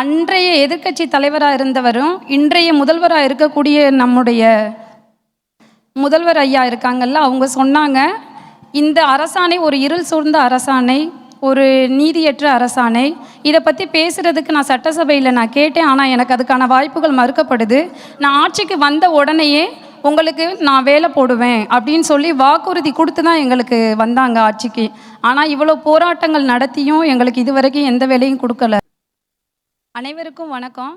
அன்றைய எதிர்க்கட்சி தலைவராக இருந்தவரும் இன்றைய முதல்வராக இருக்கக்கூடிய நம்முடைய முதல்வர் ஐயா இருக்காங்கல்ல, அவங்க சொன்னாங்க, இந்த அரசாணை ஒரு இருள் சூழ்ந்த அரசாணை, ஒரு நீதியற்ற அரசாணை. இதை பற்றி பேசுகிறதுக்கு நான் சட்டசபையில் நான் கேட்டேன், ஆனால் எனக்கு அதுக்கான வாய்ப்புகள் மறுக்கப்படுது. நான் ஆட்சிக்கு வந்த உடனேயே உங்களுக்கு நான் வேலை போடுவேன் அப்படின்னு சொல்லி வாக்குறுதி கொடுத்து தான் எங்களுக்கு வந்தாங்க ஆட்சிக்கு. ஆனால் இவ்வளோ போராட்டங்கள் நடத்தியும் எங்களுக்கு இதுவரைக்கும் எந்த வேலையும் கொடுக்கல. அனைவருக்கும் வணக்கம்.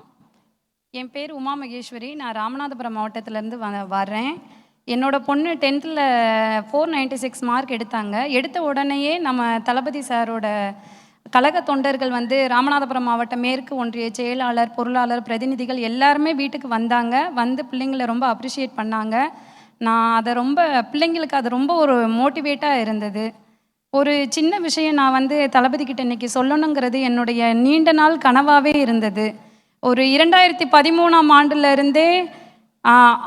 என் பேர் உமா மகேஸ்வரி. நான் ராமநாதபுரம் மாவட்டத்திலேருந்து வர்றேன். என்னோடய பொண்ணு 10th 496 மார்க் எடுத்தாங்க. எடுத்த உடனேயே நம்ம தளபதி சாரோட கழக தொண்டர்கள் ராமநாதபுரம் மாவட்ட மேற்கு ஒன்றிய செயலாளர், பொருளாளர், பிரதிநிதிகள் எல்லாருமே வீட்டுக்கு வந்தாங்க. வந்து பிள்ளைங்களை ரொம்ப அப்ரிஷியேட் பண்ணாங்க. நான் அதை பிள்ளைங்களுக்கு அது ரொம்ப ஒரு மோட்டிவேட்டாக இருந்தது. ஒரு சின்ன விஷயம் நான் தளபதிக்கிட்ட இன்றைக்கி சொல்லணுங்கிறது என்னுடைய நீண்ட நாள் கனவாகவே இருந்தது. ஒரு 2013ஆம் ஆண்டுலேருந்தே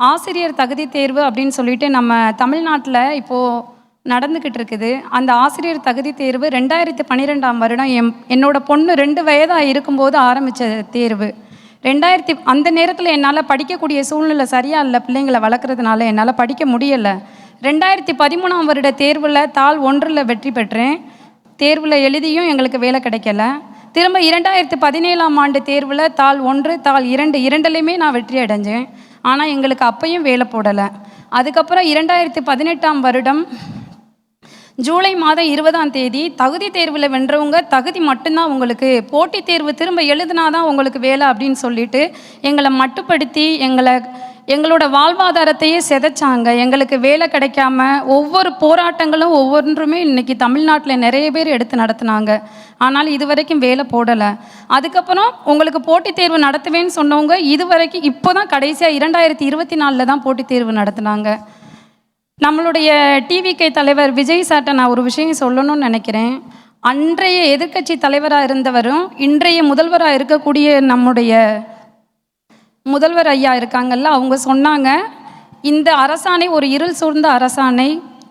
ஆசிரியர் தகுதி தேர்வு அப்படின்னு சொல்லிட்டு நம்ம தமிழ்நாட்டில் இப்போது நடந்துக்கிட்டு இருக்குது. அந்த ஆசிரியர் தகுதி தேர்வு 2012ஆம் வருடம் என்னோட பொண்ணு 2 வயதாக இருக்கும்போது ஆரம்பித்த தேர்வு. அந்த நேரத்தில் என்னால் படிக்கக்கூடிய சூழ்நிலை சரியாக இல்லை. பிள்ளைங்களை வளர்க்குறதுனால என்னால் படிக்க முடியலை. 2013ஆம் வருட தேர்வில் தாள் 1 வெற்றி பெற்றேன். தேர்வில் எழுதியும் எங்களுக்கு வேலை கிடைக்கல. திரும்ப 2017ஆம் ஆண்டு தேர்வில் தாள் 1, தாள் 2 இரண்டுலேயுமே நான் வெற்றி அடைஞ்சேன். ஆனால் எங்களுக்கு அப்பையும் வேலை போடலை. அதுக்கப்புறம் 2018ஆம் வருடம் ஜூலை மாதம் 20ஆம் தேதி தகுதி தேர்வில் வென்றவங்க தகுதி மட்டும்தான் உங்களுக்கு, போட்டித் தேர்வு திரும்ப எழுதினாதான் உங்களுக்கு வேலை அப்படின்னு சொல்லிட்டு எங்களை மட்டுப்படுத்தி எங்களோட வாழ்வாதாரத்தையே சிதைச்சாங்க. எங்களுக்கு வேலை கிடைக்காம ஒவ்வொரு போராட்டங்களும் ஒவ்வொன்றுமே இன்றைக்கி தமிழ்நாட்டில் நிறைய பேர் எடுத்து நடத்துனாங்க. ஆனால் இது வரைக்கும் வேலை போடலை. அதுக்கப்புறம் உங்களுக்கு போட்டித் தேர்வு நடத்துவேன்னு சொன்னவங்க இதுவரைக்கும் இப்போ தான் கடைசியாக 2024 தான் போட்டித் தேர்வு நடத்துனாங்க. நம்மளுடைய டிவிகே தலைவர் விஜய் சார்ட்ட நான் ஒரு விஷயம் சொல்லணும்னு நினைக்கிறேன். அன்றைய எதிர்க்கட்சி தலைவராக இருந்தவரும் இன்றைய முதல்வராக இருக்கக்கூடிய நம்முடைய முதல்வர் ஐயா இருக்காங்கல்ல, அவங்க சொன்னாங்க, இந்த அரசாணை ஒரு இருள் சூழ்ந்த அரசாணை,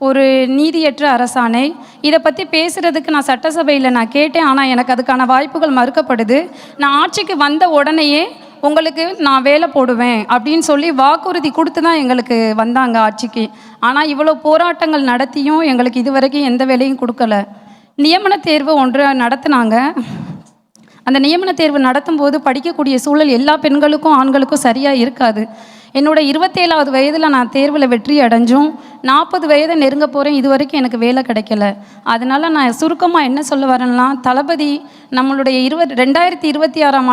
ஒரு நீதியற்ற அரசாணை. இதை பற்றி பேசுகிறதுக்கு நான் சட்டசபையில் நான் கேட்டேன், ஆனால் எனக்கு அதுக்கான வாய்ப்புகள் மறுக்கப்படுது. நான் ஆட்சிக்கு வந்த உடனேயே உங்களுக்கு நான் வேலை போடுவேன் அப்படின்னு சொல்லி வாக்குறுதி கொடுத்து தான் எங்களுக்கு வந்தாங்க ஆட்சிக்கு. ஆனால் இவ்வளோ போராட்டங்கள் நடத்தியும் எங்களுக்கு இதுவரைக்கும் எந்த வேலையும் கொடுக்கல. நியமன தேர்வு ஒன்று நடத்தினாங்க. அந்த நியமன தேர்வு நடத்தும் போது படிக்கக்கூடிய சூழல் எல்லா பெண்களுக்கும் ஆண்களுக்கும் சரியாக இருக்காது. என்னோட 27வது வயதில் நான் தேர்வில் வெற்றி அடைஞ்சும் 40 வயதை நெருங்க போகிறேன். இது வரைக்கும் எனக்கு வேலை கிடைக்கல. அதனால் நான் சுருக்கமாக என்ன சொல்ல வரேன்னா, தளபதி நம்மளுடைய 2026ஆம் ஆண்டு